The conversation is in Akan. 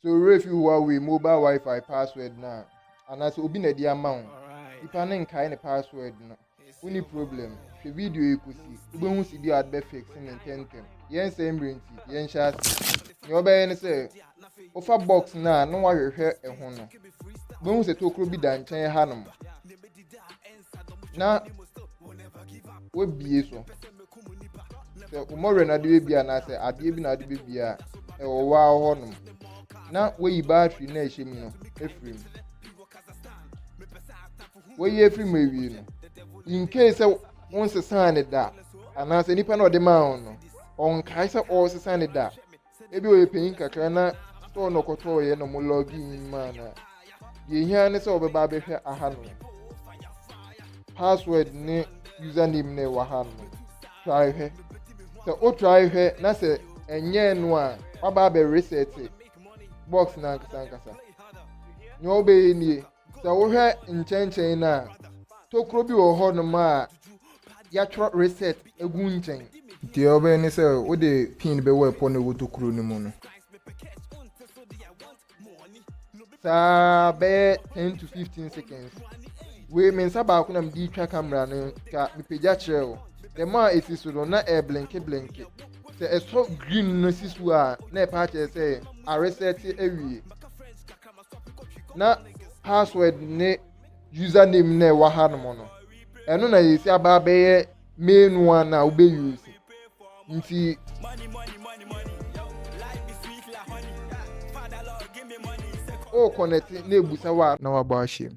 So if you huawei mobile Wi-Fi password now, and as obi na di amount, if I name kind password no, only problem. The video you could see, you don't see the ad be fixing in 10. Yen same brain, yen shas. You obey say, offer box na no wa hwehwe ehho no. Don't say tokro bi dan chen hanom. Na we bie so. So umore na de bia na say ade bi na de bia e wo wa ho no. Na we yi battery na ehim no, efrim. We ye efrim ewie no. In case once a sign da and as any pan of the mound on Kaiser or sign da. Maybe we paying kakana store no koto ye no mo login man. Ye hear ne so be ba be hwe aha no. Password ne username ne wa ha no. Try hwe. So o try hwe na se enye no a wa ba be reset it. Box na nkasa. Nyo be ni. So wo hwe nchenchen na tokro bi wo ho no ma ya tro reset egu nchen ti obe ni se wo de pin be we pon wo tokro ni mu no sa be 10 to 15 seconds we men saba ko na mdi twa camera no ka me peja kire the ma esi so na e blink se e so green no sisu a na e pa che se a reset ewie na password ne username na wa ha no no eno na yesi aba be main one na ube use nti o connect na ebusa wa na wa ba hye